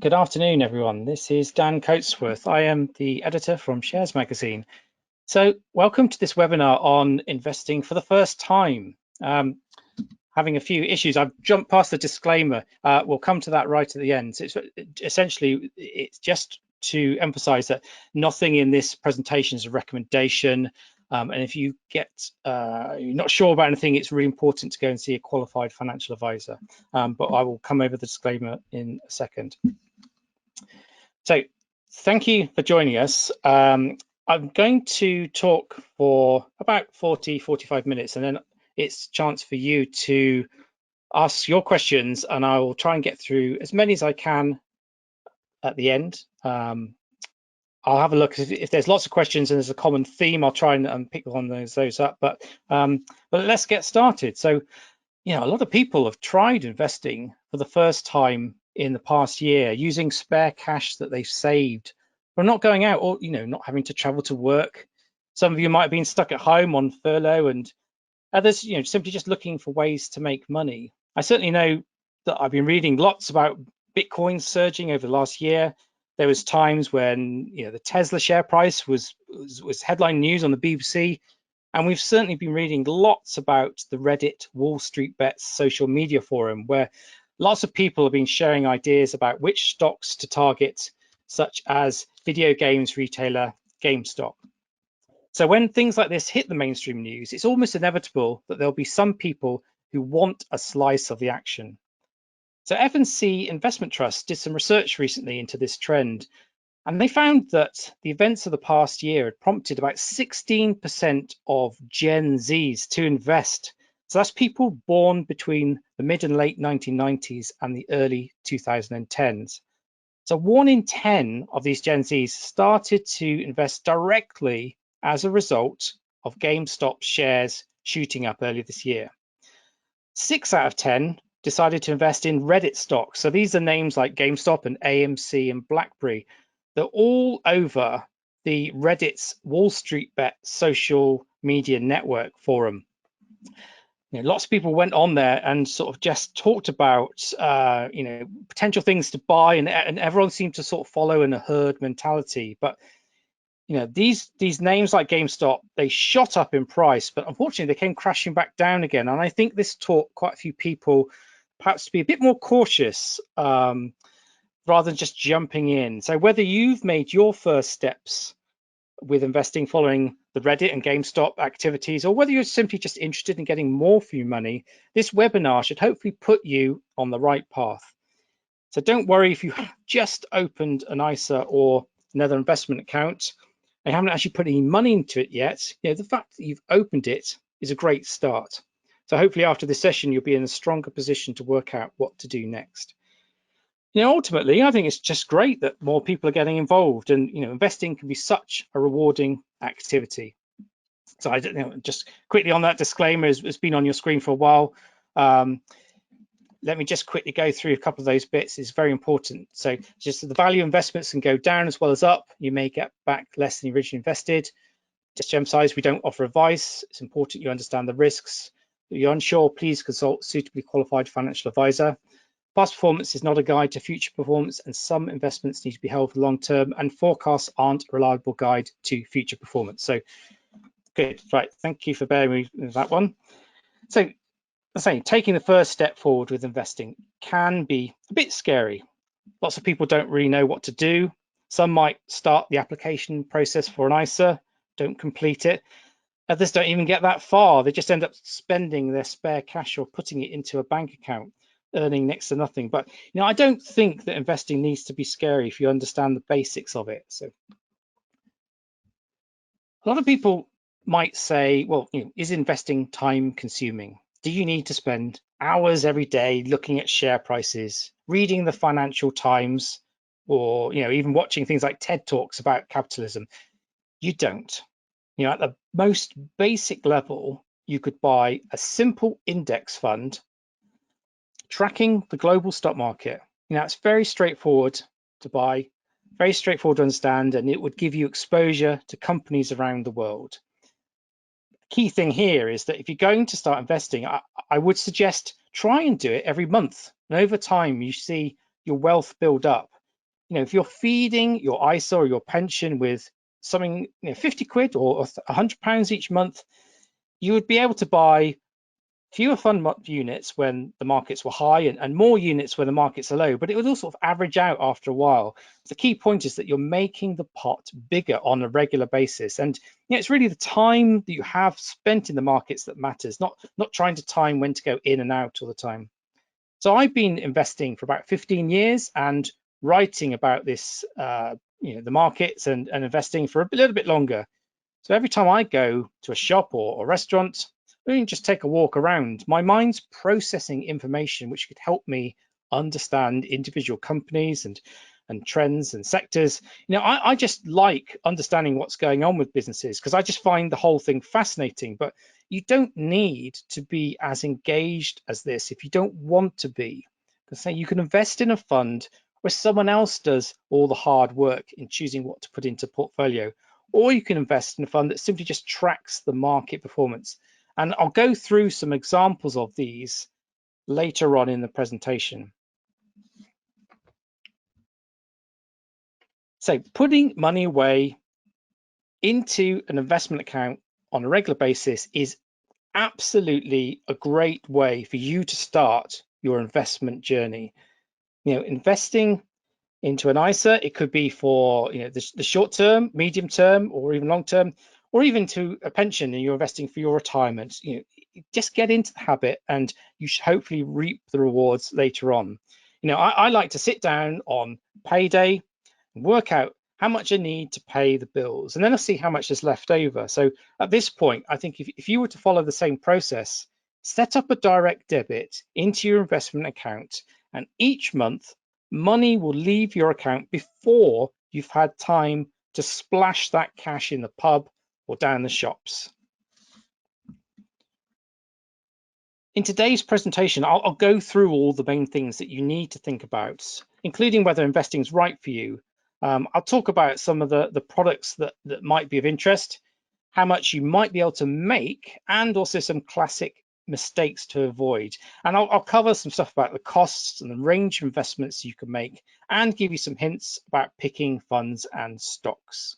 Good afternoon, everyone. This is Dan Coatsworth. I am the editor from Shares Magazine. So welcome to this webinar on investing for the first time. Having a few issues. I've jumped past the disclaimer. We'll come to that right at the end. So it's just to emphasize that nothing in this presentation is a recommendation. And if you you're not sure about anything, it's really important to go and see a qualified financial advisor. But I will come over the disclaimer in a second. So thank you for joining us. I'm going to talk for about 45 minutes, and then it's a chance for you to ask your questions, and I will try and get through as many as I can at the end. I'll have a look. If there's lots of questions and there's a common theme, I'll try and pick one of those up. But let's get started. So, a lot of people have tried investing for the first time in the past year using spare cash that they've saved from not going out or, not having to travel to work. Some of you might have been stuck at home on furlough, and others, simply just looking for ways to make money. I certainly know that I've been reading lots about Bitcoin surging over the last year. There was times when, the Tesla share price was headline news on the BBC. And we've certainly been reading lots about the Reddit Wall Street Bets social media forum, where lots of people have been sharing ideas about which stocks to target, such as video games retailer GameStop. So when things like this hit the mainstream news, it's almost inevitable that there'll be some people who want a slice of the action. So F&C Investment Trust did some research recently into this trend, and they found that the events of the past year had prompted about 16% of Gen Zs to invest. So that's people born between the mid and late 1990s and the early 2010s. So 1 in 10 of these Gen Zs started to invest directly as a result of GameStop shares shooting up earlier this year. 6 out of 10 decided to invest in Reddit stocks. So these are names like GameStop and AMC and BlackBerry. They're all over the Reddit's Wall Street Bet social media network forum. Lots of people went on there and sort of just talked about, potential things to buy, and everyone seemed to sort of follow in a herd mentality. But, these names like GameStop, they shot up in price, but unfortunately they came crashing back down again. And I think this taught quite a few people perhaps to be a bit more cautious, rather than just jumping in. So whether you've made your first steps with investing following the Reddit and GameStop activities, or whether you're simply just interested in getting more for your money, this webinar should hopefully put you on the right path. So don't worry if you just opened an ISA or another investment account and haven't actually put any money into it yet. The fact that you've opened it is a great start. So hopefully after this session, you'll be in a stronger position to work out what to do next. Ultimately, I think it's just great that more people are getting involved, and investing can be such a rewarding activity. So I don't know, just quickly on that disclaimer, it's been on your screen for a while. Let me just quickly go through a couple of those bits. It's very important. So just the value of investments can go down as well as up. You may get back less than you originally invested. Just to emphasize, we don't offer advice. It's important you understand the risks. If you're unsure, please consult a suitably qualified financial advisor. Past performance is not a guide to future performance, and some investments need to be held for the long term, and forecasts aren't a reliable guide to future performance. So good, right, thank you for bearing with that one. So I'm saying taking the first step forward with investing can be a bit scary. Lots of people don't really know what to do. Some might start the application process for an ISA, don't complete it. Others don't even get that far. They just end up spending their spare cash or putting it into a bank account, earning next to nothing. But I don't think that investing needs to be scary if you understand the basics of it. So a lot of people might say, well, is investing time consuming? Do you need to spend hours every day looking at share prices, reading the Financial Times, or even watching things like TED Talks about capitalism? You don't. At the most basic level, you could buy a simple index fund tracking the global stock market. It's very straightforward to buy, very straightforward to understand, and it would give you exposure to companies around the world. The key thing here is that if you're going to start investing, I would suggest try and do it every month. And over time, you see your wealth build up. if you're feeding your ISA or your pension with something, 50 quid or £100 each month, you would be able to buy fewer fund units when the markets were high and more units when the markets are low, but it would all sort of average out after a while. The key point is that you're making the pot bigger on a regular basis. And it's really the time that you have spent in the markets that matters, not trying to time when to go in and out all the time. So I've been investing for about 15 years and writing about this, the markets and investing for a little bit longer. So every time I go to a shop or a restaurant, or even just take a walk around, my mind's processing information which could help me understand individual companies and trends and sectors. I just like understanding what's going on with businesses because I just find the whole thing fascinating. But you don't need to be as engaged as this if you don't want to be. Because say you can invest in a fund where someone else does all the hard work in choosing what to put into portfolio, or you can invest in a fund that simply just tracks the market performance. And I'll go through some examples of these later on in the presentation. So putting money away into an investment account on a regular basis is absolutely a great way for you to start your investment journey. Investing into an ISA, it could be for the short term, medium term, or even long term, or even to a pension and you're investing for your retirement. Just get into the habit and you should hopefully reap the rewards later on. I like to sit down on payday and work out how much I need to pay the bills, and then I'll see how much is left over. So at this point, I think if you were to follow the same process, set up a direct debit into your investment account, and each month money will leave your account before you've had time to splash that cash in the pub or down the shops. In today's presentation, I'll go through all the main things that you need to think about, including whether investing is right for you. I'll talk about some of the products that might be of interest, how much you might be able to make, and also some classic mistakes to avoid. And I'll cover some stuff about the costs and the range of investments you can make and give you some hints about picking funds and stocks.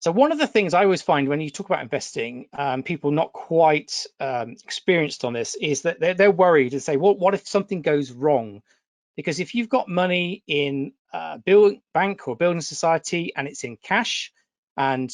So one of the things I always find when you talk about investing, people not quite experienced on this is that they're worried and say, well, what if something goes wrong? Because if you've got money in a bank or building society and it's in cash, and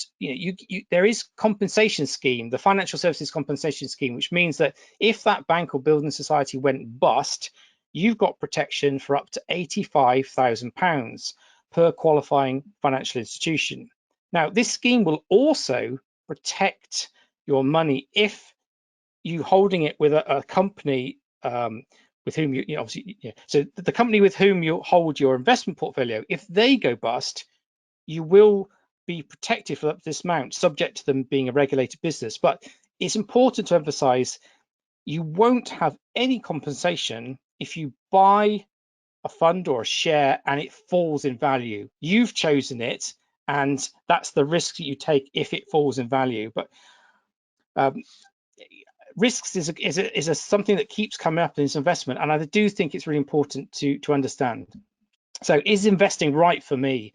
there is compensation scheme, the financial services compensation scheme, which means that if that bank or building society went bust, you've got protection for up to £85,000 per qualifying financial institution. Now, this scheme will also protect your money if you holding it with a company with whom so the company with whom you hold your investment portfolio, if they go bust, you will be protected for this amount, subject to them being a regulated business. But it's important to emphasize you won't have any compensation if you buy a fund or a share and it falls in value. You've chosen it, and that's the risk that you take if it falls in value. But risks is something that keeps coming up in this investment, and I do think it's really important to understand. So is investing right for me?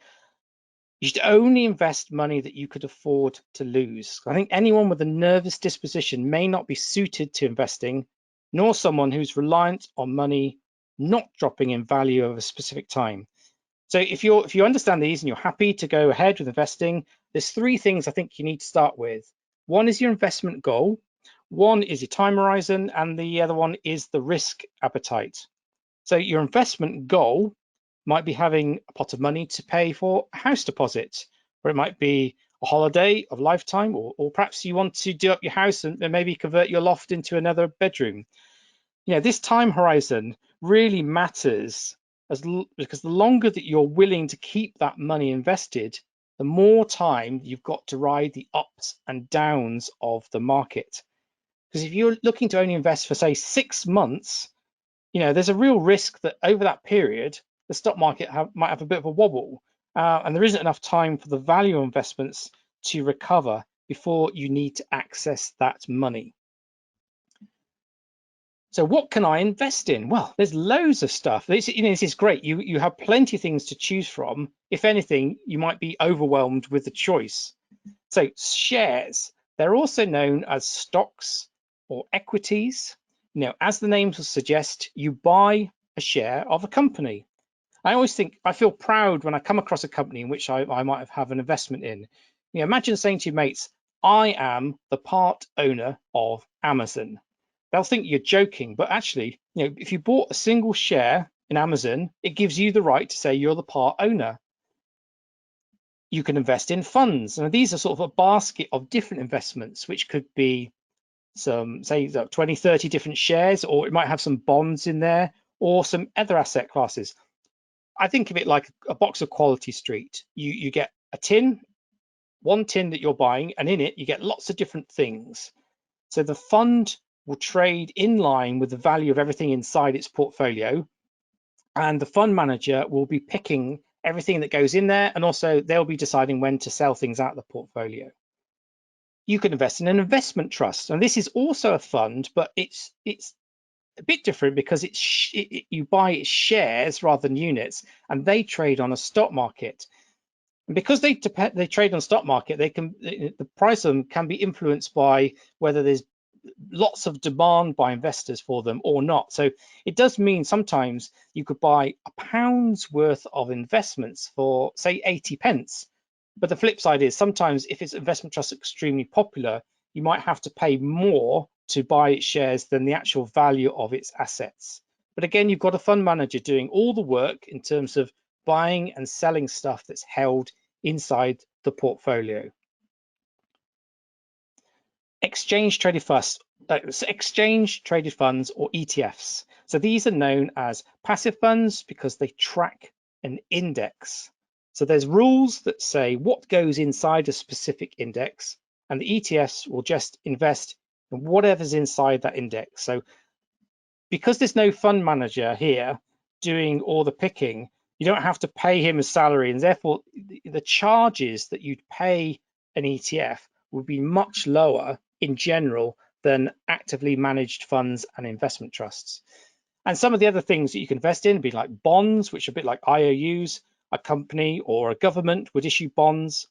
You should only invest money that you could afford to lose. I think anyone with a nervous disposition may not be suited to investing, nor someone who's reliant on money not dropping in value over a specific time. So if you understand these and you're happy to go ahead with investing, there's three things I think you need to start with. One is your investment goal, one is your time horizon, and the other one is the risk appetite. So your investment goal might be having a pot of money to pay for a house deposit, or it might be a holiday of lifetime, or perhaps you want to do up your house and maybe convert your loft into another bedroom. This time horizon really matters because the longer that you're willing to keep that money invested, the more time you've got to ride the ups and downs of the market. Because if you're looking to only invest for, say, 6 months, there's a real risk that over that period, the stock market might have a bit of a wobble, and there isn't enough time for the value investments to recover before you need to access that money. So what can I invest in? Well, there's loads of stuff. This is great. You have plenty of things to choose from. If anything, you might be overwhelmed with the choice. So shares, they're also known as stocks or equities. As the names will suggest, you buy a share of a company. I always think I feel proud when I come across a company in which I might have an investment in. Imagine saying to your mates, I am the part owner of Amazon. They'll think you're joking, but actually, if you bought a single share in Amazon, it gives you the right to say you're the part owner. You can invest in funds. And these are sort of a basket of different investments, which could be some, say, 20, 30 different shares, or it might have some bonds in there, or some other asset classes. I think of it like a box of Quality Street. You get a tin, one tin that you're buying, and in it you get lots of different things. So the fund will trade in line with the value of everything inside its portfolio, and the fund manager will be picking everything that goes in there, and also they'll be deciding when to sell things out of the portfolio. You can invest in an investment trust, and this is also a fund, but it's a bit different because you buy shares rather than units, and they trade on a stock market. And because they trade on stock market, the price of them can be influenced by whether there's lots of demand by investors for them or not. So it does mean sometimes you could buy £1 worth of investments for, say, 80 pence. But the flip side is sometimes if it's investment trust extremely popular, you might have to pay more to buy its shares than the actual value of its assets. But again, you've got a fund manager doing all the work in terms of buying and selling stuff that's held inside the portfolio. Exchange traded funds or ETFs. So these are known as passive funds because they track an index. So there's rules that say what goes inside a specific index, and the ETFs will just invest in whatever's inside that index. So because there's no fund manager here doing all the picking, you don't have to pay him a salary, and therefore the charges that you'd pay an ETF would be much lower in general than actively managed funds and investment trusts. And some of the other things that you can invest in would be like bonds, which are a bit like IOUs. A company or a government would issue bonds.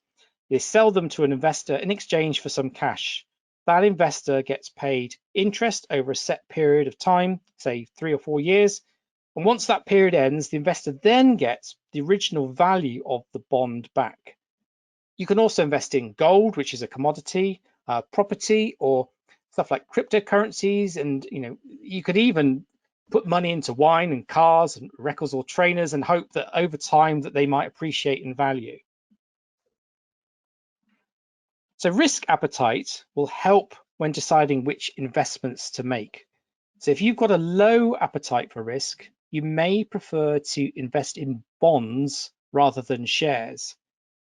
They sell them to an investor in exchange for some cash. That investor gets paid interest over a set period of time, say 3 or 4 years. And once that period ends, the investor then gets the original value of the bond back. You can also invest in gold, which is a commodity, property, or stuff like cryptocurrencies. And you could even put money into wine and cars and records or trainers and hope that over time that they might appreciate in value. So risk appetite will help when deciding which investments to make. So if you've got a low appetite for risk, you may prefer to invest in bonds rather than shares.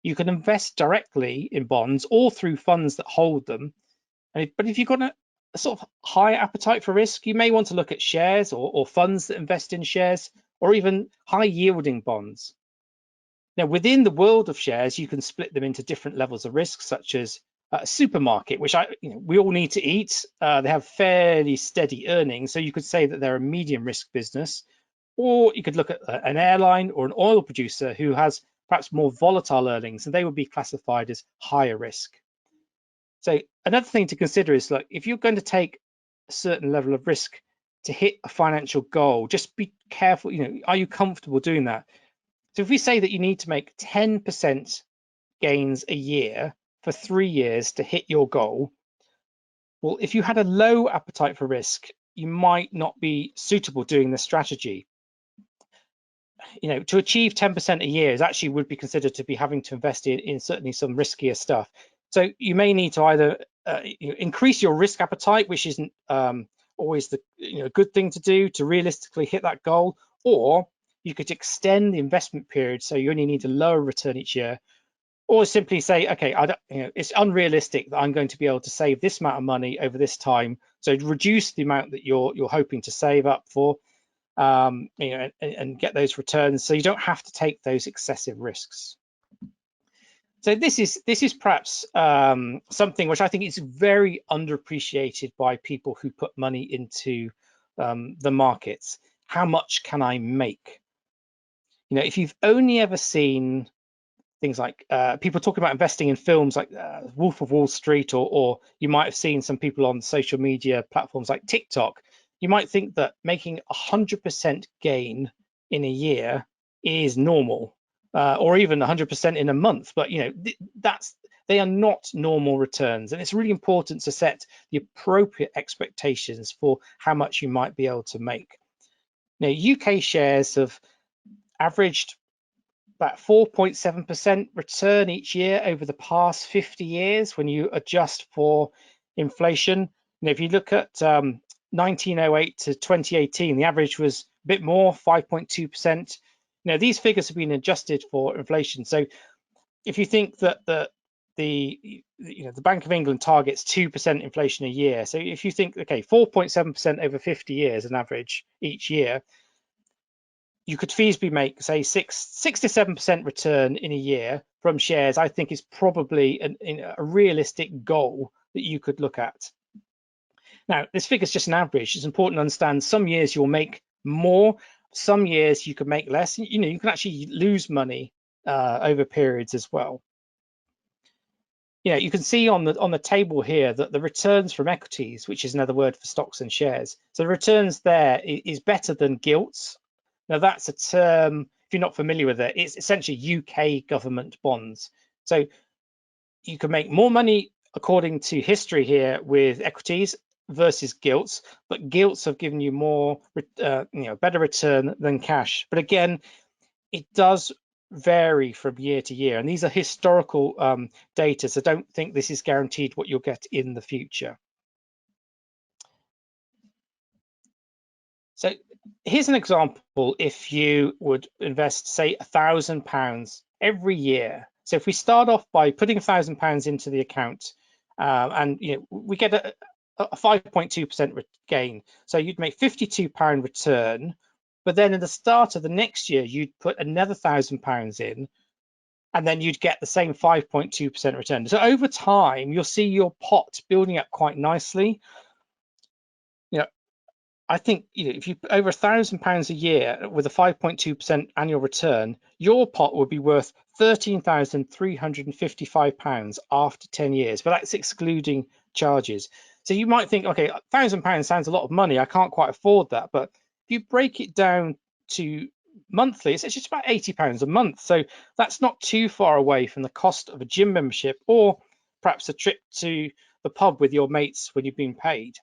You can invest directly in bonds or through funds that hold them. But if you've got a sort of high appetite for risk, you may want to look at shares or funds that invest in shares or even high yielding bonds. Now, within the world of shares, you can split them into different levels of risk, such as a supermarket, which we all need to eat. They have fairly steady earnings, so you could say that they're a medium risk business. Or you could look at an airline or an oil producer who has perhaps more volatile earnings, and they would be classified as higher risk. So another thing to consider is, like, if you're going to take a certain level of risk to hit a financial goal, just be careful. Are you comfortable doing that? So if we say that you need to make 10% gains a year for 3 years to hit your goal, well, if you had a low appetite for risk, you might not be suitable doing this strategy. To achieve 10% a year would be considered to be having to invest in certainly some riskier stuff. So you may need to either increase your risk appetite, which isn't always the good thing to do to realistically hit that goal, or you could extend the investment period so you only need a lower return each year, or simply say, okay, it's unrealistic that I'm going to be able to save this amount of money over this time, so reduce the amount that you're hoping to save up for, and get those returns, so you don't have to take those excessive risks. So this is perhaps something which I think is very underappreciated by people who put money into the markets. How much can I make? You know, if you've only ever seen things like people talking about investing in films like Wolf of Wall Street, or you might have seen some people on social media platforms like TikTok, you might think that making 100% gain in a year is normal, or even 100% in a month. But you know, they are not normal returns, and it's really important to set the appropriate expectations for how much you might be able to make. Now, UK shares have averaged about 4.7% return each year over the past 50 years when you adjust for inflation. And if you look at 1908 to 2018, the average was a bit more, 5.2%. Now, these figures have been adjusted for inflation. So if you think that the Bank of England targets 2% inflation a year, so if you think, okay, 4.7% over 50 years, an average each year, you could feasibly make, say, 6 to 7% return in a year from shares. I think is probably a realistic goal that you could look at. Now, this figure is just an average. It's important to understand some years you'll make more, some years you can make less. You know, you can actually lose money over periods as well. Yeah, you can see on the table here that the returns from equities, which is another word for stocks and shares, so the returns there is better than gilts. Now, that's a term, if you're not familiar with it, it's essentially UK government bonds. So you can make more money according to history here with equities versus gilts, but gilts have given you more, better return than cash. But again, it does vary from year to year, and these are historical data, so don't think this is guaranteed what you'll get in the future. So here's an example. If you would invest, say, £1,000 every year. So if we start off by putting £1,000 into the account, and we get a 5.2% gain, so you'd make £52 return. But then at the start of the next year, you'd put another £1,000 in, and then you'd get the same 5.2% return. So over time, you'll see your pot building up quite nicely. I think if you put over £1,000 a year with a 5.2% annual return, your pot would be worth £13,355 after 10 years, but that's excluding charges. So you might think, okay, £1,000 sounds a lot of money, I can't quite afford that. But if you break it down to monthly, it's just about £80 a month. So that's not too far away from the cost of a gym membership, or perhaps a trip to the pub with your mates when you've been paid.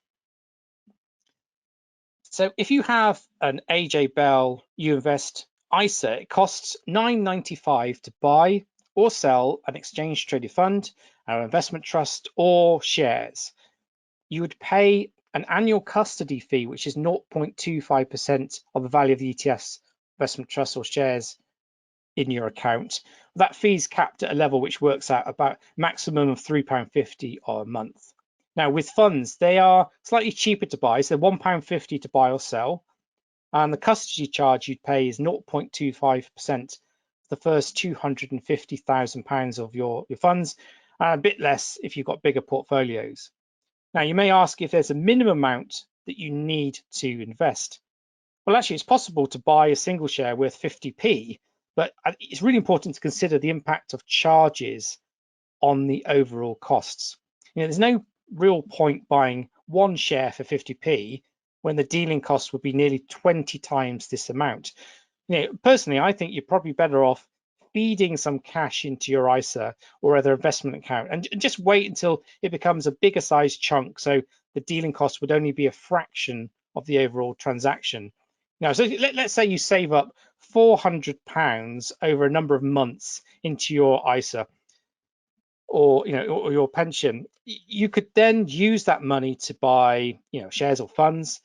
So if you have an AJ Bell You Invest ISA, it costs $9.95 to buy or sell an exchange traded fund, an investment trust, or shares. You would pay an annual custody fee, which is 0.25% of the value of the ETFs, investment trust, or shares in your account. That fee is capped at a level which works out about maximum of £3.50 a month. Now, with funds, they are slightly cheaper to buy, so they're £1.50 to buy or sell. And the custody charge you'd pay is 0.25% the first £250,000 of your funds, and a bit less if you've got bigger portfolios. Now, you may ask if there's a minimum amount that you need to invest. Well, actually, it's possible to buy a single share worth 50p, but it's really important to consider the impact of charges on the overall costs. There's no real point buying one share for 50p when the dealing cost would be nearly 20 times this amount. Personally, I think you're probably better off feeding some cash into your ISA or other investment account and just wait until it becomes a bigger size chunk, so the dealing cost would only be a fraction of the overall transaction. Now, so let's say you save up £400 over a number of months into your ISA, or your pension. You could then use that money to buy shares or funds.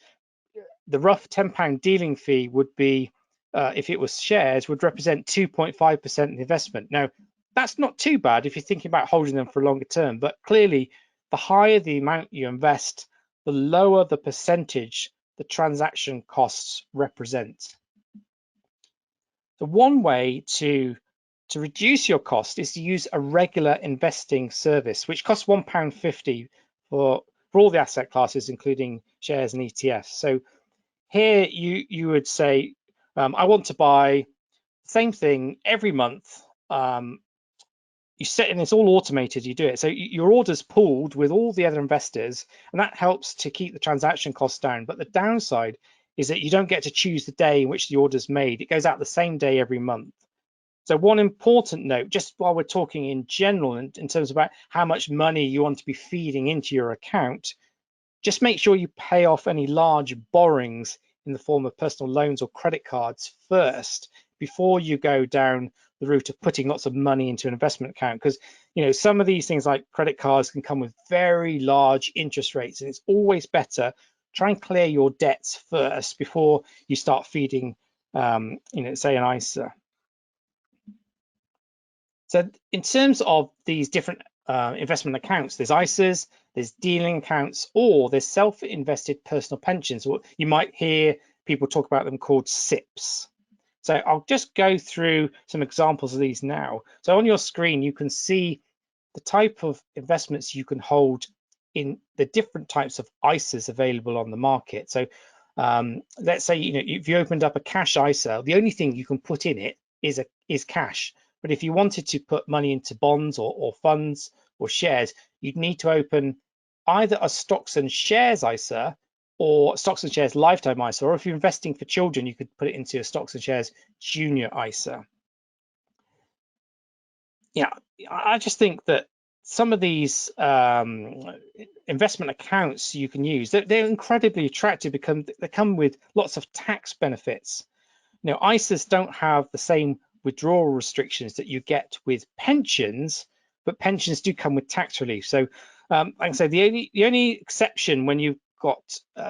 The rough £10 dealing fee would be, if it was shares, would represent 2.5% of the investment. Now, that's not too bad if you're thinking about holding them for a longer term, but clearly the higher the amount you invest, the lower the percentage the transaction costs represent. So one way to reduce your cost is to use a regular investing service, which costs £1.50 for all the asset classes, including shares and ETFs. So here you would say, I want to buy the same thing every month. You set, and it's all automated, you do it. So your order's pooled with all the other investors, and that helps to keep the transaction costs down. But the downside is that you don't get to choose the day in which the order's made. It goes out the same day every month. So one important note, just while we're talking in general, in terms about how much money you want to be feeding into your account, just make sure you pay off any large borrowings in the form of personal loans or credit cards first before you go down the route of putting lots of money into an investment account. Because some of these things like credit cards can come with very large interest rates, and it's always better try and clear your debts first before you start feeding say an ISA. So in terms of these different investment accounts, there's ISAs, there's dealing accounts, or there's self-invested personal pensions. You might hear people talk about them called SIPs. So I'll just go through some examples of these now. So on your screen, you can see the type of investments you can hold in the different types of ISAs available on the market. So let's say if you opened up a cash ISA, the only thing you can put in it is cash. But if you wanted to put money into bonds or funds or shares, you'd need to open either a stocks and shares ISA or stocks and shares lifetime ISA, or if you're investing for children, you could put it into a stocks and shares junior ISA. Yeah, I just think that some of these investment accounts you can use, they're incredibly attractive because they come with lots of tax benefits. ISAs don't have the same withdrawal restrictions that you get with pensions, but pensions do come with tax relief. So like I say, the only exception when you've got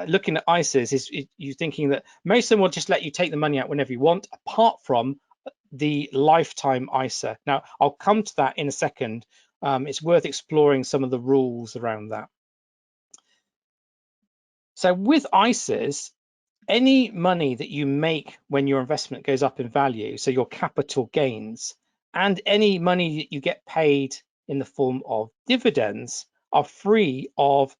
looking at ISAs is you thinking that most of them will just let you take the money out whenever you want, apart from the lifetime ISA. Now, I'll come to that in a second. It's worth exploring some of the rules around that. So with ISAs, any money that you make when your investment goes up in value, so your capital gains, and any money that you get paid in the form of dividends are free of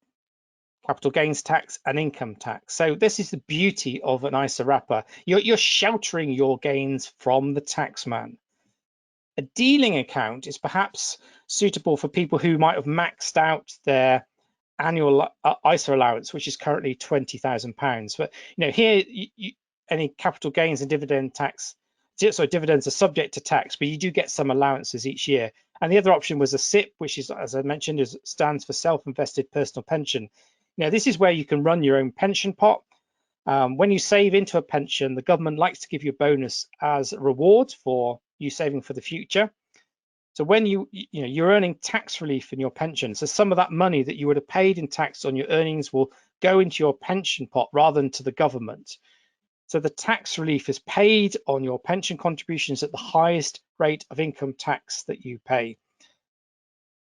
capital gains tax and income tax. So this is the beauty of an ISA wrapper. You're sheltering your gains from the tax man. A dealing account is perhaps suitable for people who might have maxed out their annual ISA allowance, which is currently £20,000. But here any capital gains and dividend tax, so dividends are subject to tax, but you do get some allowances each year. And the other option was a SIP, which is, as I mentioned, stands for self-invested personal pension. This is where you can run your own pension pot. When you save into a pension, the government likes to give you a bonus as a reward for you saving for the future. So when you're earning tax relief in your pension, so some of that money that you would have paid in tax on your earnings will go into your pension pot rather than to the government. So the tax relief is paid on your pension contributions at the highest rate of income tax that you pay.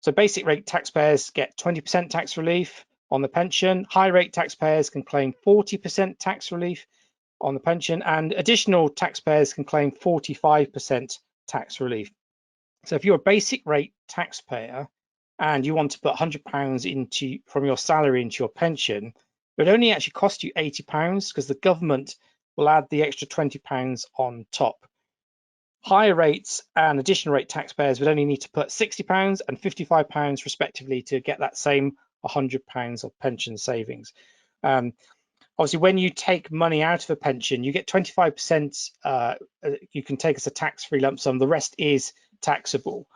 So basic rate taxpayers get 20% tax relief on the pension. High rate taxpayers can claim 40% tax relief on the pension, and additional taxpayers can claim 45% tax relief. So if you're a basic rate taxpayer and you want to put £100 from your salary into your pension, it would only actually cost you £80 because the government will add the extra £20 on top. Higher rates and additional rate taxpayers would only need to put £60 and £55 respectively to get that same £100 of pension savings. Obviously, when you take money out of a pension, you get 25%. You can take as a tax-free lump sum. The rest is taxable,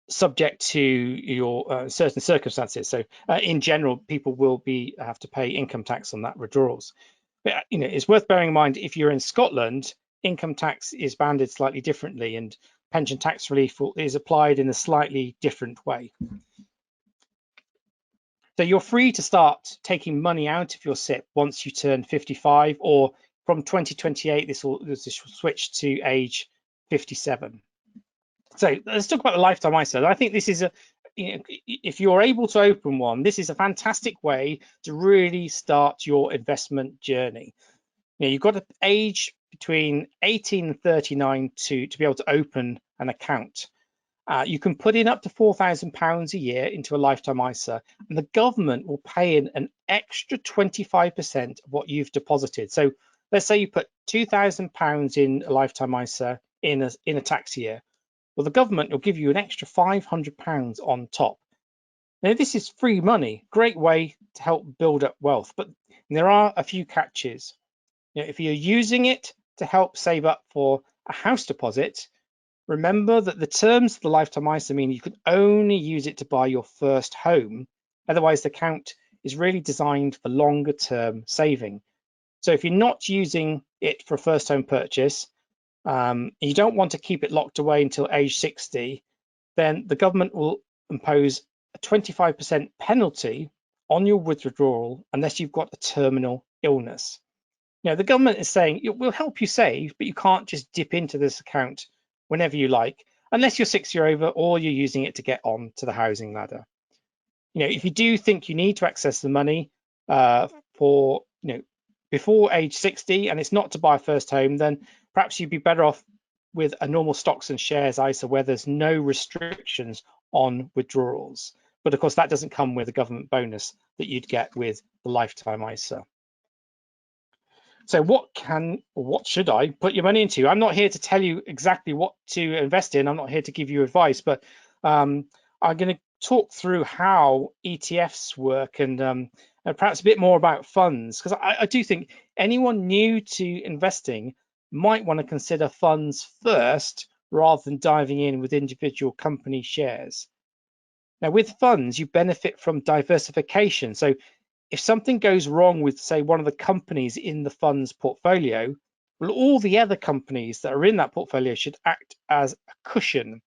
subject to your certain circumstances. So, in general, people will have to pay income tax on that withdrawals. But it's worth bearing in mind if you're in Scotland, income tax is banded slightly differently, and pension tax relief is applied in a slightly different way. So you're free to start taking money out of your SIP once you turn 55, or from 2028, this will switch to age 57. So let's talk about the lifetime ISA. I think this is if you're able to open one, this is a fantastic way to really start your investment journey. You've got to age between 18 and 39 to be able to open an account. You can put in up to £4,000 a year into a lifetime ISA, and the government will pay in an extra 25% of what you've deposited. So let's say you put £2,000 in a lifetime ISA in a tax year. Well, the government will give you an extra £500 on top. Now, this is free money, great way to help build up wealth, but there are a few catches. If you're using it to help save up for a house deposit, remember that the terms of the lifetime ISA mean you can only use it to buy your first home. Otherwise, the account is really designed for longer term saving. So if you're not using it for a first home purchase, you don't want to keep it locked away until age 60, then the government will impose a 25% penalty on your withdrawal unless you've got a terminal illness. The government is saying it will help you save, but you can't just dip into this account whenever you like, unless you're 60 or over or you're using it to get on to the housing ladder. If you do think you need to access the money for before age 60 and it's not to buy a first home, then perhaps you'd be better off with a normal stocks and shares ISA where there's no restrictions on withdrawals. But of course, that doesn't come with a government bonus that you'd get with the lifetime ISA. So what should I put your money into? I'm not here to tell you exactly what to invest in. I'm not here to give you advice, but I'm going to talk through how ETFs work and perhaps a bit more about funds, because I do think anyone new to investing might want to consider funds first rather than diving in with individual company shares. Now, with funds, you benefit from diversification. So if something goes wrong with, say, one of the companies in the fund's portfolio, well, all the other companies that are in that portfolio should act as a cushion.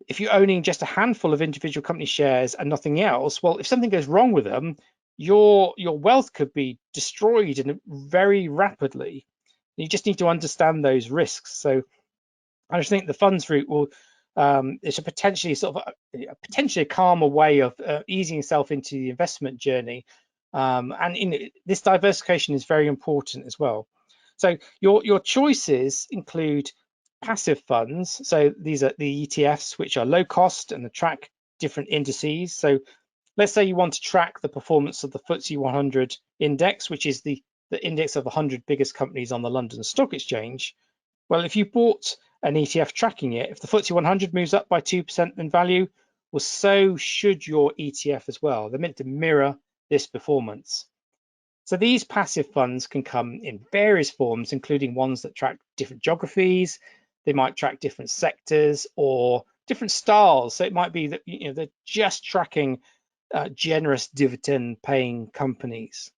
If you're owning just a handful of individual company shares and nothing else, well, if something goes wrong with them, your wealth could be destroyed very rapidly. You just need to understand those risks. So I just think the funds route will it's a potentially a calmer way of easing yourself into the investment journey, and this diversification is very important as well. So your choices include passive funds. So these are the ETFs, which are low cost and track different indices. So let's say you want to track the performance of the FTSE 100 index, which is the index of 100 biggest companies on the London Stock Exchange. Well, if you bought an ETF tracking it, if the FTSE 100 moves up by 2% in value, well, so should your ETF as well. They're meant to mirror this performance. So these passive funds can come in various forms, including ones that track different geographies. They might track different sectors or different styles. So it might be that they're just tracking generous dividend-paying companies.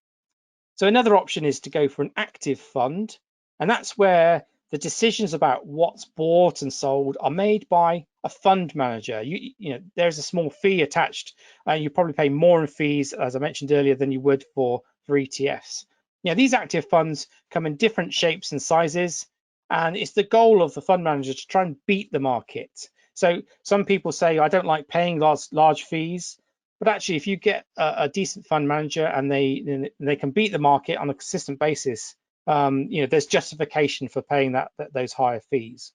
So another option is to go for an active fund, and that's where the decisions about what's bought and sold are made by a fund manager. There's a small fee attached. You probably pay more in fees, as I mentioned earlier, than you would for ETFs. These active funds come in different shapes and sizes, and it's the goal of the fund manager to try and beat the market. So some people say, I don't like paying large fees, but actually, if you get a decent fund manager and they can beat the market on a consistent basis, there's justification for paying those higher fees.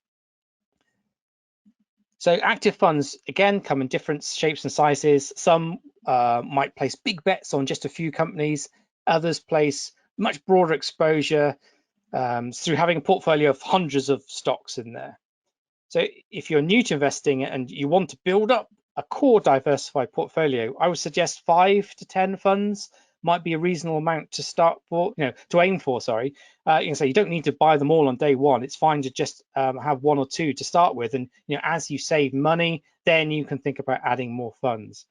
So active funds, again, come in different shapes and sizes. Some might place big bets on just a few companies. Others place much broader exposure through having a portfolio of hundreds of stocks in there. So if you're new to investing and you want to build up a core diversified portfolio, I would suggest 5 to 10 funds might be a reasonable amount to start for, to aim for, sorry. So you don't need to buy them all on day one. It's fine to just have 1 or 2 to start with. And, as you save money, then you can think about adding more funds.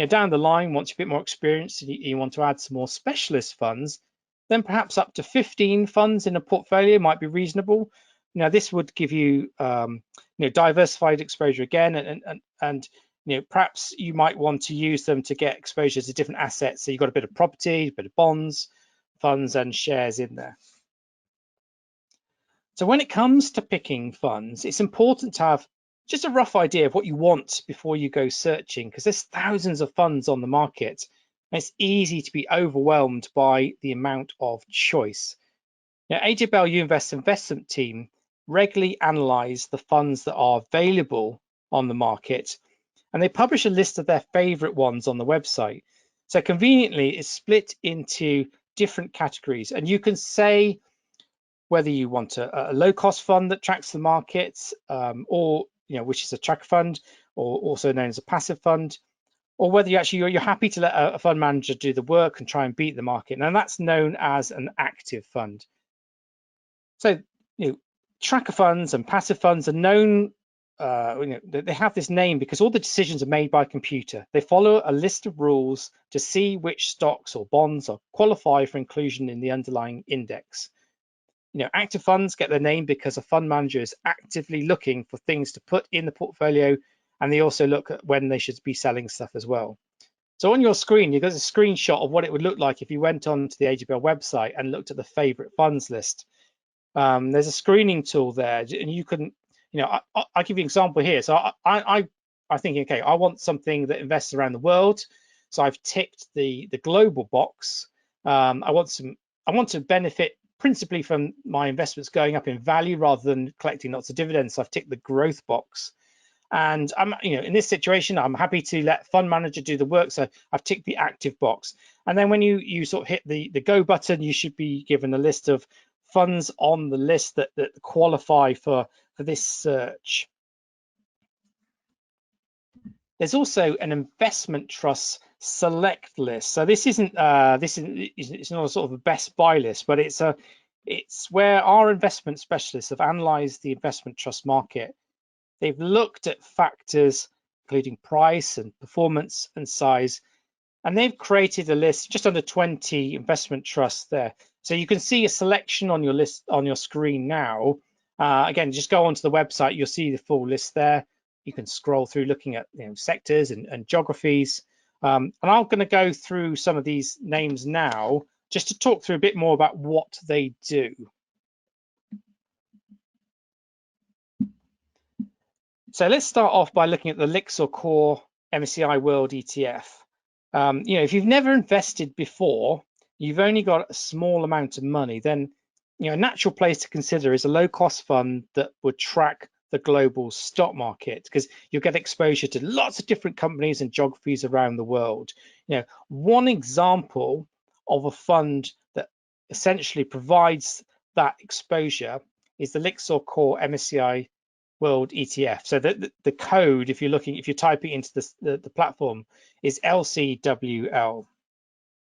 Down the line, once you're a bit more experienced and you want to add some more specialist funds, then perhaps up to 15 funds in a portfolio might be reasonable. This would give you, diversified exposure again, and perhaps you might want to use them to get exposure to different assets. So you've got a bit of property, a bit of bonds, funds, and shares in there. So when it comes to picking funds, it's important to have just a rough idea of what you want before you go searching, because there's thousands of funds on the market. And it's easy to be overwhelmed by the amount of choice. AJ Bell Investment team regularly analyze the funds that are available on the market, and they publish a list of their favorite ones on the website. So conveniently, it's split into different categories, and you can say whether you want a low-cost fund that tracks the markets, or which is a tracker fund, or also known as a passive fund, or whether you're happy to let a fund manager do the work and try and beat the market. And that's known as an active fund. So tracker funds and passive funds are known. They have this name because all the decisions are made by a computer. They follow a list of rules to see which stocks or bonds are qualify for inclusion in the underlying index. Active funds get their name because a fund manager is actively looking for things to put in the portfolio, and they also look at when they should be selling stuff as well. So on your screen, you've got a screenshot of what it would look like if you went on to the AGBL website and looked at the favorite funds list. There's a screening tool there, and you can, I'll give you an example here. So I think, okay, I want something that invests around the world. So I've ticked the global box. I want to benefit principally from my investments going up in value rather than collecting lots of dividends. So I've ticked the growth box. And I'm, in this situation, I'm happy to let fund manager do the work. So I've ticked the active box. And then when you sort of hit the go button, you should be given a list of funds on the list that qualify for this search. There's also an investment trust select list. So this isn't it's not a sort of a best buy list, but it's where our investment specialists have analyzed the investment trust market. They've looked at factors including price and performance and size, and they've created a list just under 20 investment trusts there. So you can see a selection on your list on your screen now. Again, just go onto the website, you'll see the full list there. You can scroll through looking at sectors and geographies. And I'm going to go through some of these names now just to talk through a bit more about what they do. So let's start off by looking at the Lixor Core MSCI World ETF. If you've never invested before, you've only got a small amount of money, then a natural place to consider is a low-cost fund that would track the global stock market, because you'll get exposure to lots of different companies and geographies around the world. One example of a fund that essentially provides that exposure is the Lixor Core MSCI World ETF. So the code, if you're typing into the platform, is LCWL.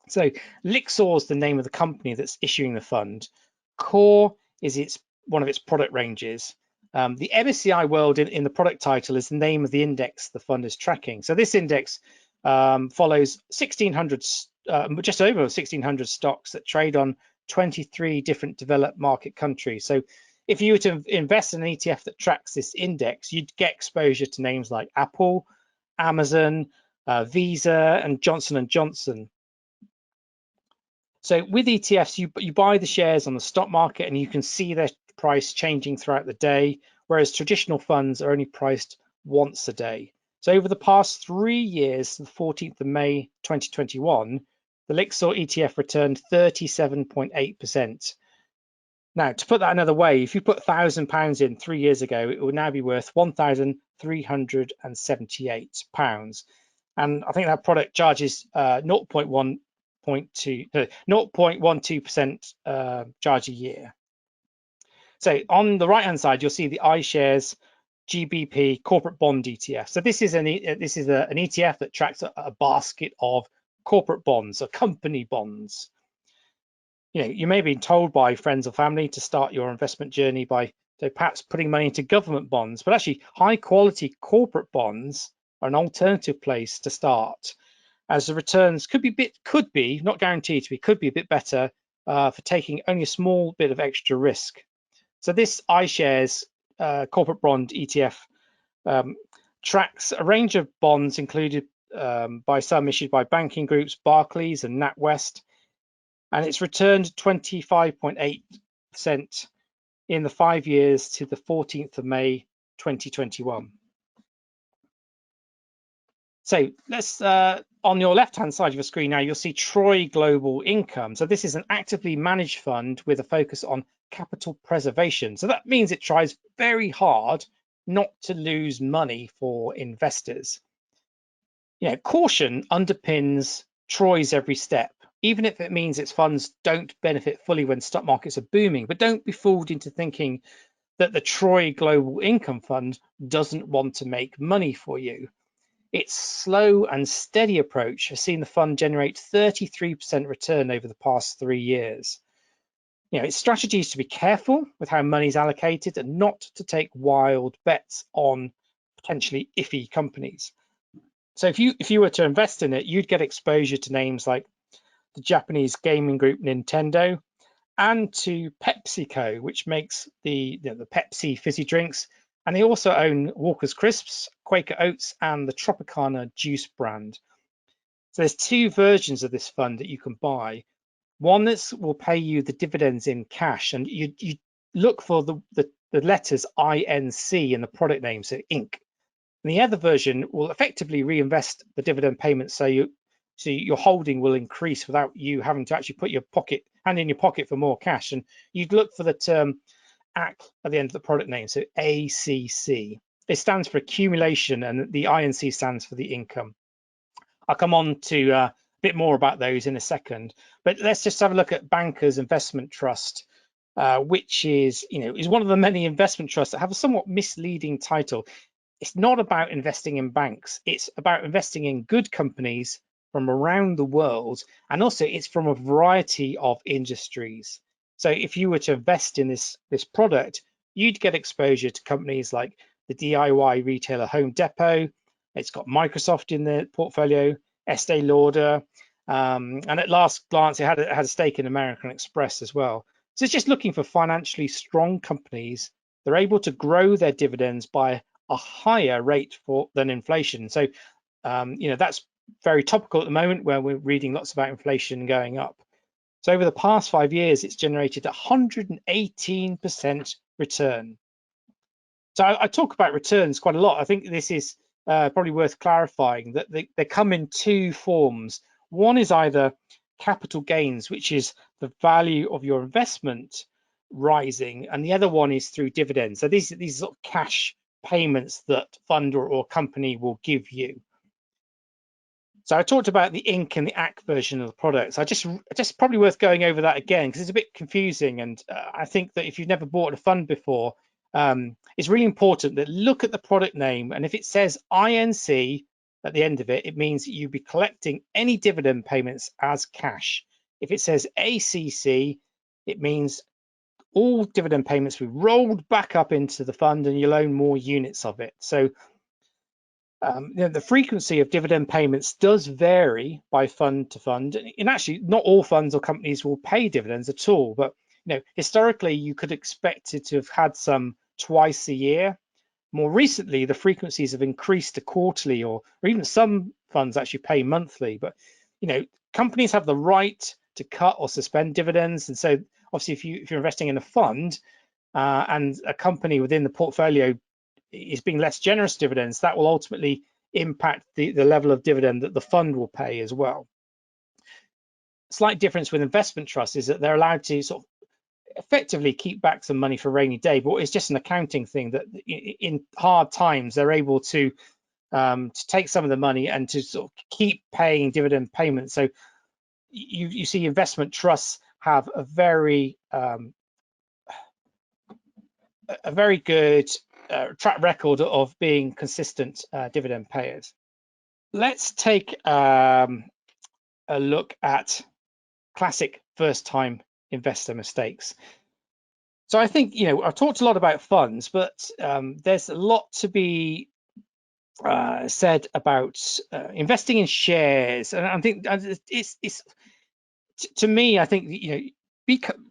So Lixor is the name of the company that's issuing the fund. Core is one of its product ranges. The MSCI World in the product title is the name of the index the fund is tracking. So this index follows 1,600, just over 1,600 stocks that trade on 23 different developed market countries. So if you were to invest in an ETF that tracks this index, you'd get exposure to names like Apple, Amazon, Visa, and Johnson & Johnson. So with ETFs, you buy the shares on the stock market and you can see their price changing throughout the day, whereas traditional funds are only priced once a day. So over the past 3 years, the 14th of May 2021, the Lixor ETF returned 37.8%. Now, to put that another way, if you put £1,000 in 3 years ago, it would now be worth £1,378. And I think that product charges 0.12% charge a year. So on the right-hand side, you'll see the iShares GBP Corporate Bond ETF. So this is an ETF that tracks a basket of corporate bonds, or company bonds. You may have been told by friends or family to start your investment journey by perhaps putting money into government bonds, but actually high-quality corporate bonds are an alternative place to start, as the returns could be not guaranteed to be, could be a bit better for taking only a small bit of extra risk. So this iShares corporate bond ETF tracks a range of bonds included by some issued by banking groups, Barclays and NatWest, and it's returned 25.8% in the 5 years to the 14th of May 2021. So let's, on your left-hand side of your screen now, you'll see Troy Global Income. So this is an actively managed fund with a focus on capital preservation. So that means it tries very hard not to lose money for investors. Caution underpins Troy's every step, even if it means its funds don't benefit fully when stock markets are booming. But don't be fooled into thinking that the Troy Global Income Fund doesn't want to make money for you. Its slow and steady approach has seen the fund generate 33% return over the past 3 years. Its strategy is to be careful with how money is allocated and not to take wild bets on potentially iffy companies. So if you were to invest in it, you'd get exposure to names like the Japanese gaming group Nintendo and to PepsiCo, which makes the Pepsi fizzy drinks. And they also own Walker's Crisps, Quaker Oats, and the Tropicana juice brand. So there's 2 versions of this fund that you can buy. One that will pay you the dividends in cash, and you look for the letters INC in the product name, so Inc. And the other version will effectively reinvest the dividend payments, so your holding will increase without you having to actually put your hand in your pocket for more cash. And you'd look for the term ACC at the end of the product name, so ACC. It stands for accumulation, and the INC stands for the income. I'll come on to a bit more about those in a second, but let's just have a look at Bankers Investment Trust, which is one of the many investment trusts that have a somewhat misleading title. It's not about investing in banks. It's about investing in good companies from around the world, and also it's from a variety of industries. So if you were to invest in this product, you'd get exposure to companies like the DIY retailer Home Depot. It's got Microsoft in the portfolio, Estee Lauder, and at last glance, it had a stake in American Express as well. So it's just looking for financially strong companies. They're able to grow their dividends by a higher rate than inflation. So, that's very topical at the moment where we're reading lots about inflation going up. So over the past 5 years, it's generated 118% return. So I talk about returns quite a lot. I think this is probably worth clarifying that they come in 2 forms. One is either capital gains, which is the value of your investment rising, and the other one is through dividends. So these are sort of cash payments that fund or company will give you. So I talked about the Inc and the ACC version of the products. Just probably worth going over that again because it's a bit confusing, and I think that if you've never bought a fund before, it's really important that look at the product name, and if it says INC at the end of it, it means that you'll be collecting any dividend payments as cash. If it says ACC, it means all dividend payments will be rolled back up into the fund and you'll own more units of it. So the frequency of dividend payments does vary by fund to fund, and actually not all funds or companies will pay dividends at all, but historically you could expect it to have had some twice a year. More recently, the frequencies have increased to quarterly, or even some funds actually pay monthly. But companies have the right to cut or suspend dividends, and so obviously if you're investing in a fund and a company within the portfolio is being less generous dividends, that will ultimately impact the level of dividend that the fund will pay as well. Slight difference with investment trusts is that they're allowed to sort of effectively keep back some money for a rainy day, but it's just an accounting thing that in hard times they're able to take some of the money and to sort of keep paying dividend payments. So you see investment trusts have a very good track record of being consistent dividend payers. Let's take a look at classic first-time investor mistakes. So I think I've talked a lot about funds, but there's a lot to be said about investing in shares, and I think it's to me, I think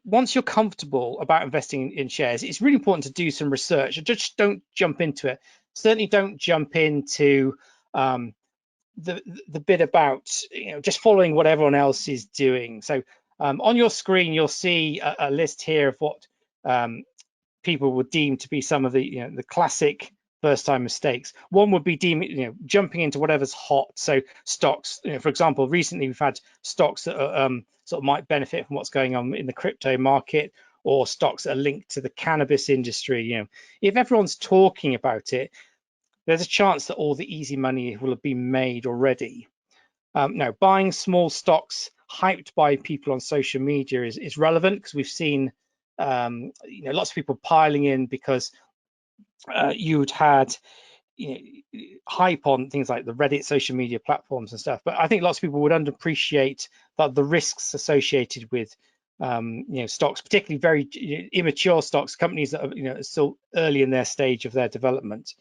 once you're comfortable about investing in shares, it's really important to do some research. Just don't jump into it. Certainly don't jump into the bit about just following what everyone else is doing. So on your screen, you'll see a list here of what people would deem to be some of the classic first time mistakes. One would be jumping into whatever's hot. So stocks, for example, recently we've had stocks that are, sort of might benefit from what's going on in the crypto market, or stocks that are linked to the cannabis industry. If everyone's talking about it, there's a chance that all the easy money will have been made already. Now, buying small stocks hyped by people on social media is relevant, because we've seen lots of people piling in because you'd had hype on things like the Reddit social media platforms and stuff. But I think lots of people would underappreciate the risks associated with stocks, particularly very immature stocks, companies that are still early in their stage of their development.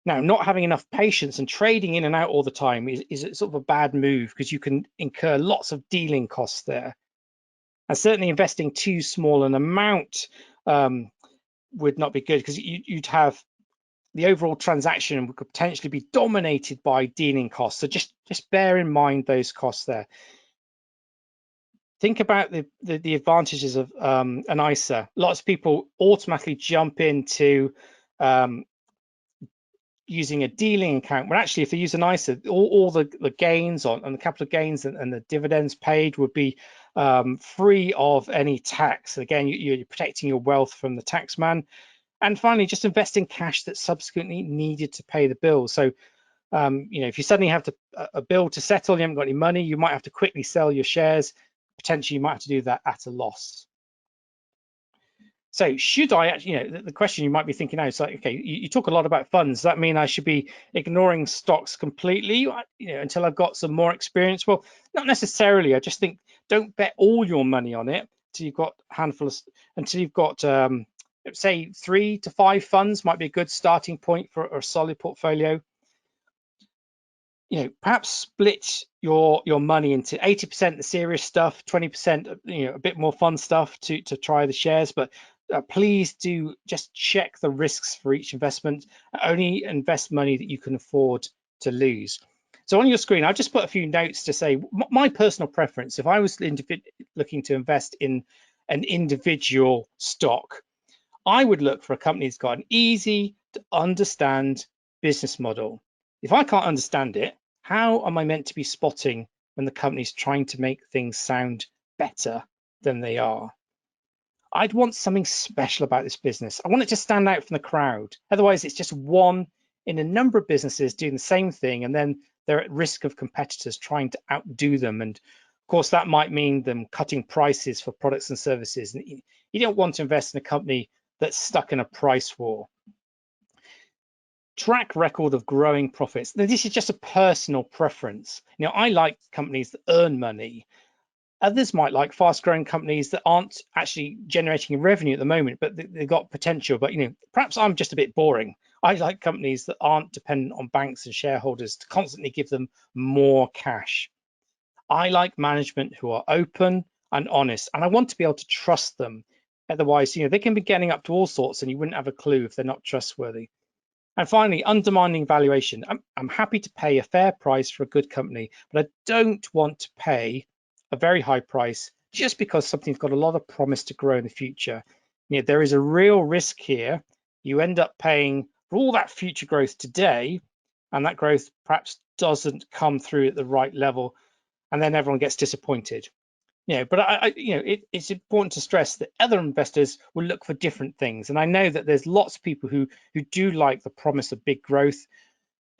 Now, not having enough patience and trading in and out all the time is sort of a bad move, because you can incur lots of dealing costs there. And certainly investing too small an amount would not be good, because you'd have the overall transaction could potentially be dominated by dealing costs. So just bear in mind those costs there. Think about the advantages of an ISA. Lots of people automatically jump into using a dealing account, when actually if they use an ISA, all the gains on the capital gains and the dividends paid would be free of any tax. Again, you're protecting your wealth from the tax man. And finally, just invest in cash that's subsequently needed to pay the bill. So, if you suddenly have a bill to settle, you haven't got any money, you might have to quickly sell your shares. Potentially, you might have to do that at a loss. So should I actually, the question you might be thinking now is like, okay, you talk a lot about funds. Does that mean I should be ignoring stocks completely, until I've got some more experience? Well, not necessarily. I just think don't bet all your money on it until you've got until you've got, say 3 to 5 funds might be a good starting point for a solid portfolio. Perhaps split your money into 80% the serious stuff, 20% a bit more fun stuff to try the shares. But please do just check the risks for each investment. Only invest money that you can afford to lose. So on your screen, I've just put a few notes to say my personal preference. If I was looking to invest in an individual stock, I would look for a company that's got an easy to understand business model. If I can't understand it, how am I meant to be spotting when the company's trying to make things sound better than they are? I'd want something special about this business. I want it to stand out from the crowd. Otherwise, it's just one in a number of businesses doing the same thing, and then they're at risk of competitors trying to outdo them. And of course, that might mean them cutting prices for products and services. And you don't want to invest in a company that's stuck in a price war. Track record of growing profits. Now, this is just a personal preference. I like companies that earn money. Others might like fast-growing companies that aren't actually generating revenue at the moment, but they've got potential. But perhaps I'm just a bit boring. I like companies that aren't dependent on banks and shareholders to constantly give them more cash. I like management who are open and honest, and I want to be able to trust them. Otherwise, they can be getting up to all sorts, and you wouldn't have a clue if they're not trustworthy. And finally, undermining valuation. I'm happy to pay a fair price for a good company, but I don't want to pay a very high price just because something's got a lot of promise to grow in the future. There is a real risk here. You end up paying for all that future growth today, and that growth perhaps doesn't come through at the right level, and then everyone gets disappointed. But it's important to stress that other investors will look for different things. And I know that there's lots of people who do like the promise of big growth.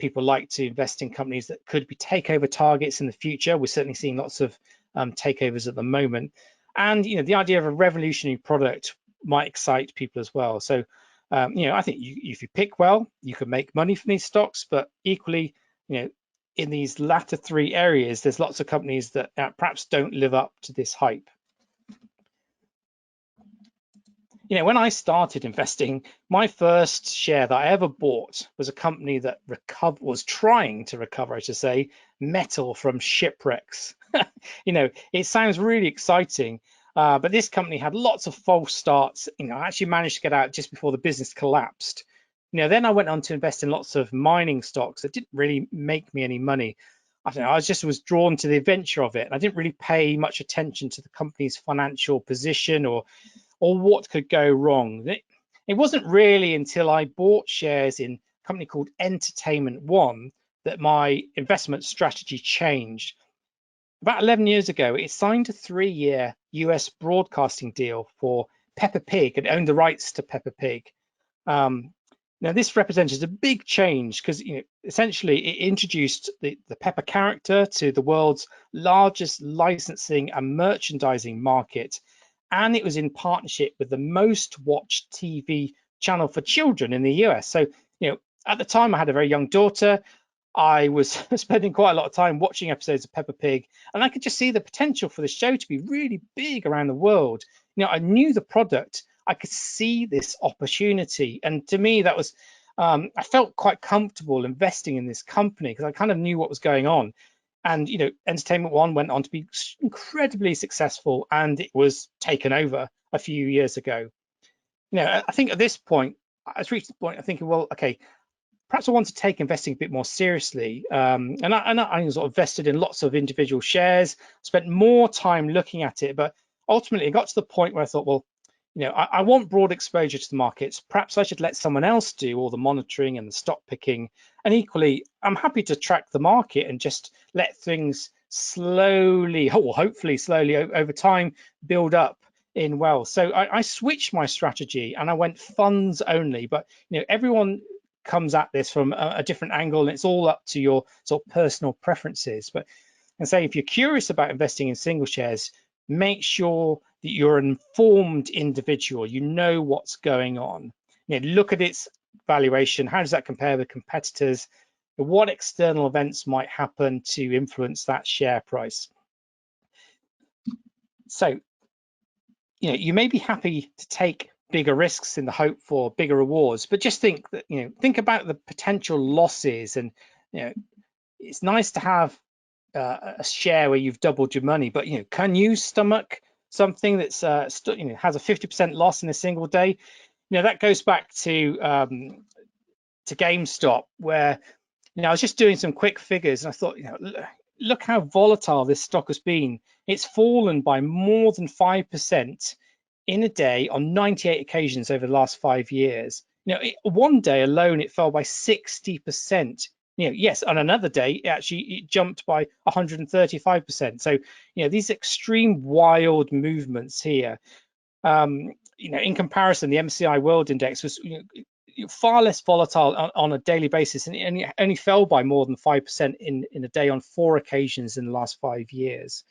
People like to invest in companies that could be takeover targets in the future. We're certainly seeing lots of takeovers at the moment. And, the idea of a revolutionary product might excite people as well. So, I think if you pick well, you can make money from these stocks, but equally, in these latter 3 areas, there's lots of companies that perhaps don't live up to this hype. When I started investing, my first share that I ever bought was a company that was trying to recover, I should say, metal from shipwrecks. It sounds really exciting, but this company had lots of false starts. I actually managed to get out just before the business collapsed. Then I went on to invest in lots of mining stocks that didn't really make me any money. I don't know, I was drawn to the adventure of it. And I didn't really pay much attention to the company's financial position or what could go wrong. It wasn't really until I bought shares in a company called Entertainment One that my investment strategy changed. About 11 years ago, it signed a 3-year US broadcasting deal for Peppa Pig and owned the rights to Peppa Pig. Um, Now, this represented a big change because essentially it introduced the Peppa character to the world's largest licensing and merchandising market, and it was in partnership with the most watched TV channel for children in the US. So, at the time, I had a very young daughter. I was spending quite a lot of time watching episodes of Peppa Pig, and I could just see the potential for the show to be really big around the world. I knew the product. I could see this opportunity, and to me, that was I felt quite comfortable investing in this company because I kind of knew what was going on. And Entertainment One went on to be incredibly successful, and it was taken over a few years ago. I think at this point, I was reached the point of thinking, well, okay, perhaps I want to take investing a bit more seriously. And I sort of invested in lots of individual shares, spent more time looking at it, but ultimately it got to the point where I thought, well, I want broad exposure to the markets. Perhaps I should let someone else do all the monitoring and the stock picking. And equally, I'm happy to track the market and just let things slowly, or hopefully slowly over time, build up in wealth. So I switched my strategy and I went funds only. But everyone comes at this from a different angle, and it's all up to your sort of personal preferences. But and say if you're curious about investing in single shares, make sure that you're an informed individual. You know what's going on. Look at its valuation. How does that compare with competitors? What external events might happen to influence that share price? So, you may be happy to take bigger risks in the hope for bigger rewards, but just think that think about the potential losses. And it's nice to have a share where you've doubled your money, but can you stomach something that's has a 50% loss in a single day? That goes back to GameStop, where I was just doing some quick figures, and I thought, look how volatile this stock has been. It's fallen by more than 5% in a day on 98 occasions over the last 5 years. One day alone, it fell by 60%. Yes, on another day, it jumped by 135%. So, these extreme wild movements here. In comparison, the MSCI World Index was far less volatile on a daily basis, and it only fell by more than 5% in a day on 4 occasions in the last 5 years.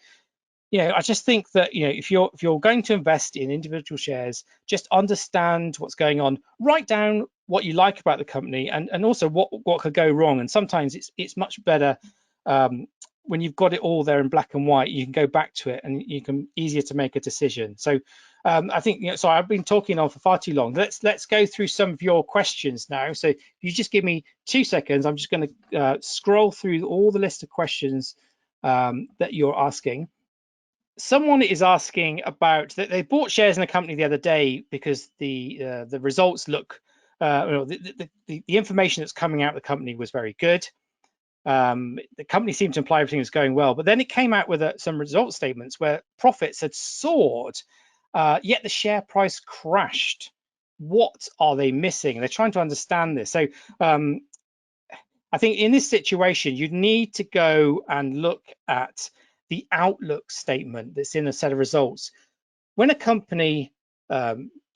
I just think that if you're going to invest in individual shares, just understand what's going on. Write down what you like about the company, and also what could go wrong. And sometimes it's much better when you've got it all there in black and white. You can go back to it, and you can easier to make a decision. So I think so I've been talking on for far too long. Let's go through some of your questions now. So if you just give me 2 seconds, I'm just going to scroll through all the list of questions that you're asking. Someone is asking about that they bought shares in a company the other day because the results look, the information that's coming out of the company was very good. The company seemed to imply everything was going well, but then it came out with some result statements where profits had soared, yet the share price crashed. What are they missing? They're trying to understand this. So I think in this situation, you'd need to go and look at the outlook statement that's in a set of results. When a company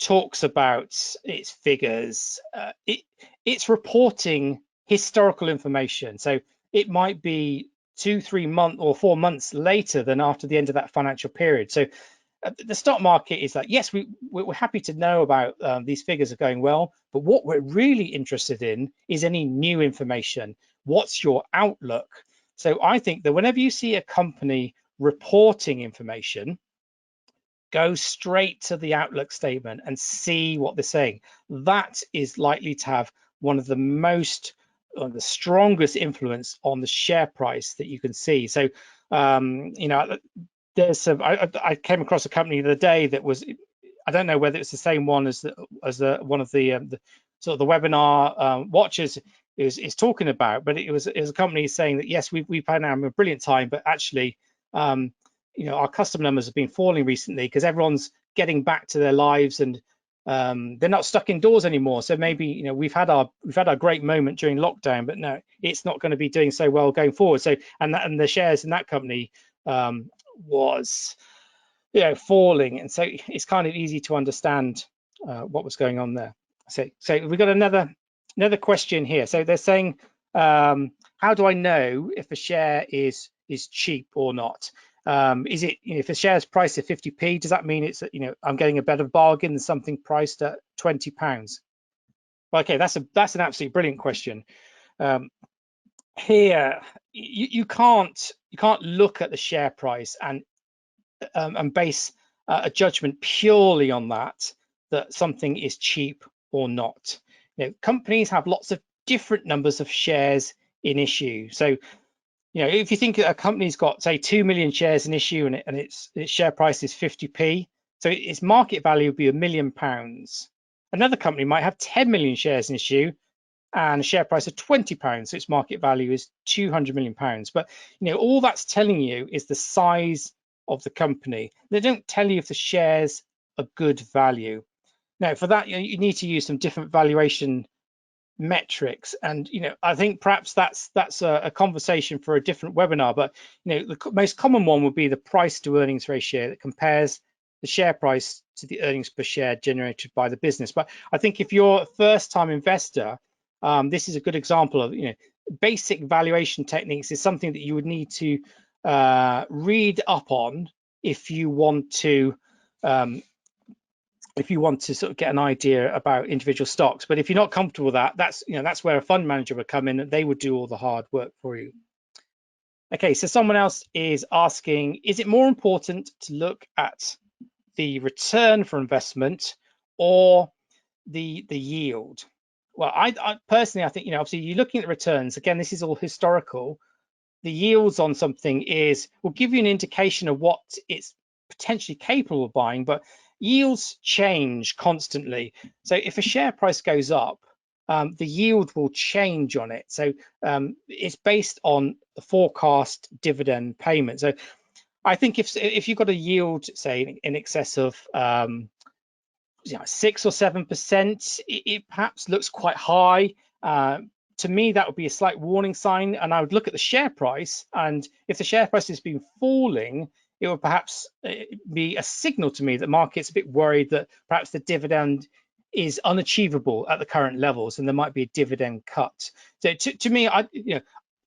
talks about its figures, it's reporting historical information. So it might be 2, 3 months or 4 months later than after the end of that financial period. So the stock market is like, yes, we're happy to know about these figures are going well, but what we're really interested in is any new information. What's your outlook? So I think that whenever you see a company reporting information, go straight to the outlook statement and see what they're saying. That is likely to have one of the strongest influence on the share price that you can see. So, there's some. I came across a company the other day that was, I don't know whether it's the same one as one of the sort of the webinar watchers is talking about, but it was a company saying that yes, we've had a brilliant time, but actually, our customer numbers have been falling recently because everyone's getting back to their lives, and they're not stuck indoors anymore. So maybe, you know, we've had our great moment during lockdown, but no, it's not going to be doing so well going forward. So and the shares in that company was, you know, falling, and so it's kind of easy to understand what was going on there. So we've got another question here. So they're saying, how do I know if a share is cheap or not? Is it, you know, if a share is priced at 50p, does that mean it's, you know, I'm getting a better bargain than something priced at £20? Okay, that's an absolutely brilliant question. Here, you can't look at the share price and base a judgment purely on that something is cheap or not. You know, companies have lots of different numbers of shares in issue. So, you know, if you think a company's got, say, 2 million shares in issue and its share price is 50p, so its market value would be £1 million. Another company might have 10 million shares in issue and a share price of £20, so its market value is £200 million. But, you know, all that's telling you is the size of the company. They don't tell you if the shares are good value. Now, for that, you need to use some different valuation metrics, and, you know, I think perhaps that's a conversation for a different webinar. But, you know, the most common one would be the price to earnings ratio that compares the share price to the earnings per share generated by the business. But I think if you're a first-time investor, this is a good example of, you know, basic valuation techniques is something that you would need to read up on if you want to sort of get an idea about individual stocks. But if you're not comfortable with that, that's where a fund manager would come in, and they would do all the hard work for you. Okay, so someone else is asking, is it more important to look at the return for investment or the yield? Well, I personally, I think, you know, obviously you're looking at the returns. Again, this is all historical. The yields on something will give you an indication of what it's potentially capable of buying, but yields change constantly. So if a share price goes up, the yield will change on it. So it's based on the forecast dividend payment. So I think if you've got a yield, say, in excess of 6 or 7%, it perhaps looks quite high. To me, that would be a slight warning sign, and I would look at the share price, and if the share price has been falling, it would perhaps be a signal to me that market's a bit worried that perhaps the dividend is unachievable at the current levels, and there might be a dividend cut. So to me,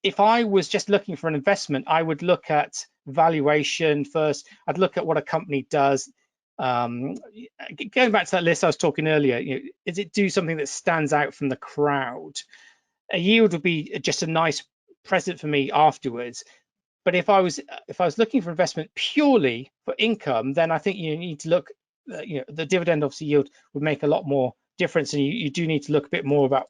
if I was just looking for an investment, I would look at valuation first. I'd look at what a company does. Going back to that list I was talking earlier, you know, is it do something that stands out from the crowd? A yield would be just a nice present for me afterwards. But if I was looking for investment purely for income, then I think you need to look, you know, the dividend obviously yield would make a lot more difference, and you do need to look a bit more about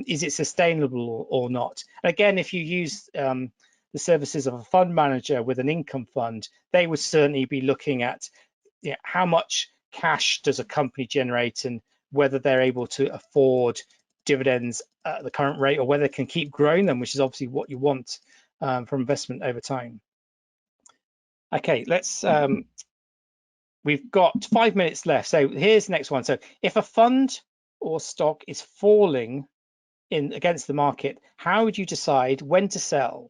is it sustainable or not. Again, if you use the services of a fund manager with an income fund, they would certainly be looking at, you know, how much cash does a company generate and whether they're able to afford dividends at the current rate or whether they can keep growing them, which is obviously what you want for investment over time. Okay, let's we've got 5 minutes left. So here's the next one. So if a fund or stock is falling against the market, how would you decide when to sell?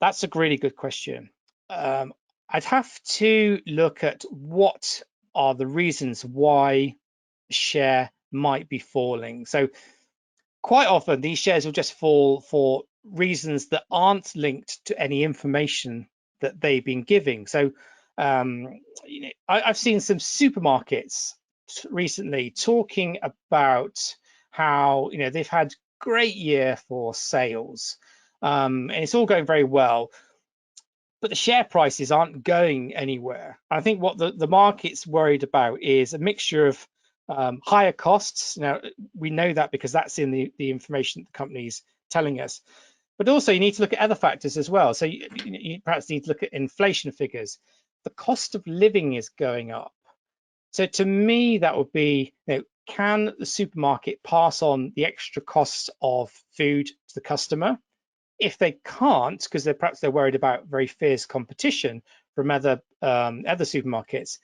That's a really good question. I'd have to look at what are the reasons why a share might be falling. So quite often these shares will just fall for reasons that aren't linked to any information that they've been giving. So you know, I've seen some supermarkets recently talking about how, you know, they've had great year for sales, and it's all going very well, but the share prices aren't going anywhere. I think what the market's worried about is a mixture of higher costs. Now, we know that because that's in the information the company's telling us. But also you need to look at other factors as well. So you perhaps need to look at inflation figures. The cost of living is going up. So to me, that would be, you know, can the supermarket pass on the extra costs of food to the customer? If they can't, because perhaps they're worried about very fierce competition from other supermarkets,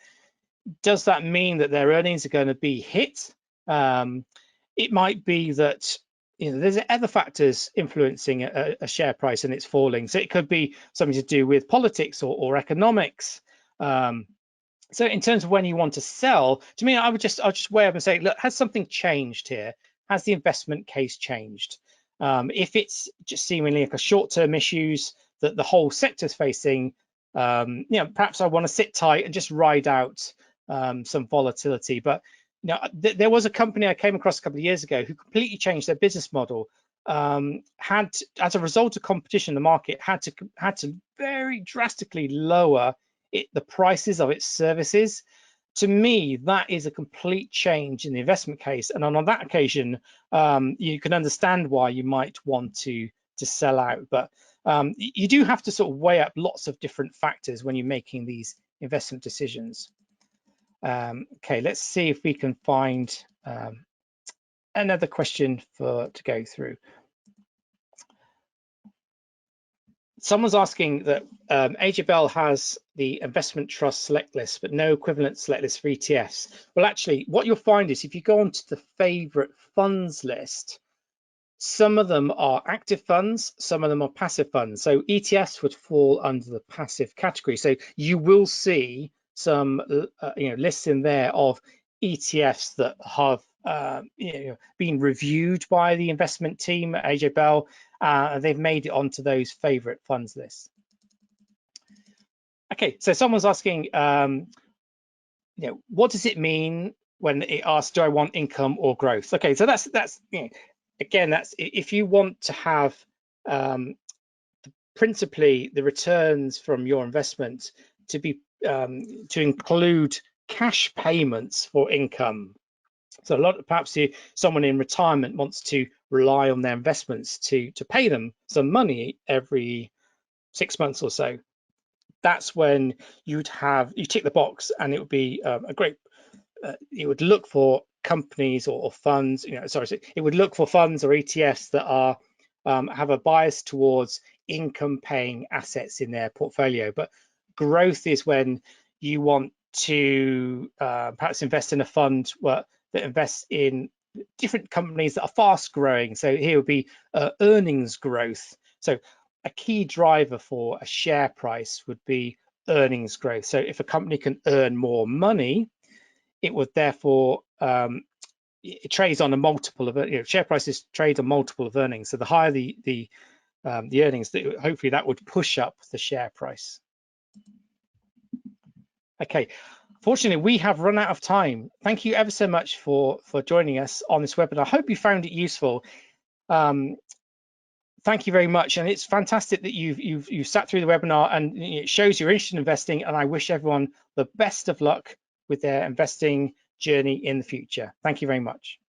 Does that mean that their earnings are going to be hit? It might be that there's other factors influencing a share price and it's falling. So it could be something to do with politics or economics. So in terms of when you want to sell, to me, I'll just weigh up and say, look, has something changed here? Has the investment case changed? If it's just seemingly like a short-term issues that the whole sector's facing, perhaps I want to sit tight and just ride out some volatility. But there was a company I came across a couple of years ago who completely changed their business model. Had, as a result of competition in the market, had to very drastically lower the prices of its services. To me, that is a complete change in the investment case, and on that occasion, you can understand why you might want to sell out. But you do have to sort of weigh up lots of different factors when you're making these investment decisions. Okay, let's see if we can find another question to go through. Someone's asking that AJ Bell has the investment trust select list, but no equivalent select list for ETFs. Well, actually, what you'll find is if you go onto the favorite funds list, some of them are active funds, some of them are passive funds. So ETFs would fall under the passive category. So you will see some lists in there of ETFs that have been reviewed by the investment team at AJ Bell. They've made it onto those favorite funds lists. Okay, so someone's asking, what does it mean when it asks, do I want income or growth? Okay, so that's again, that's if you want to have principally the returns from your investment to be to include cash payments for income. So perhaps someone in retirement wants to rely on their investments to pay them some money every 6 months or so. That's when you tick the box, and it would be a great. It would look for companies or funds. It would look for funds or ETFs that are have a bias towards income-paying assets in their portfolio. But growth is when you want to perhaps invest in a fund that invests in different companies that are fast growing. So here would be earnings growth. So a key driver for a share price would be earnings growth. So if a company can earn more money, it would therefore it trades on a multiple of share prices trade on multiple of earnings. So the higher the earnings, hopefully that would push up the share price. Okay, fortunately, we have run out of time. Thank you ever so much for joining us on this webinar. I hope you found it useful. Thank you very much, and it's fantastic that you've sat through the webinar, and it shows you're interested in investing. And I wish everyone the best of luck with their investing journey in the future. Thank you very much.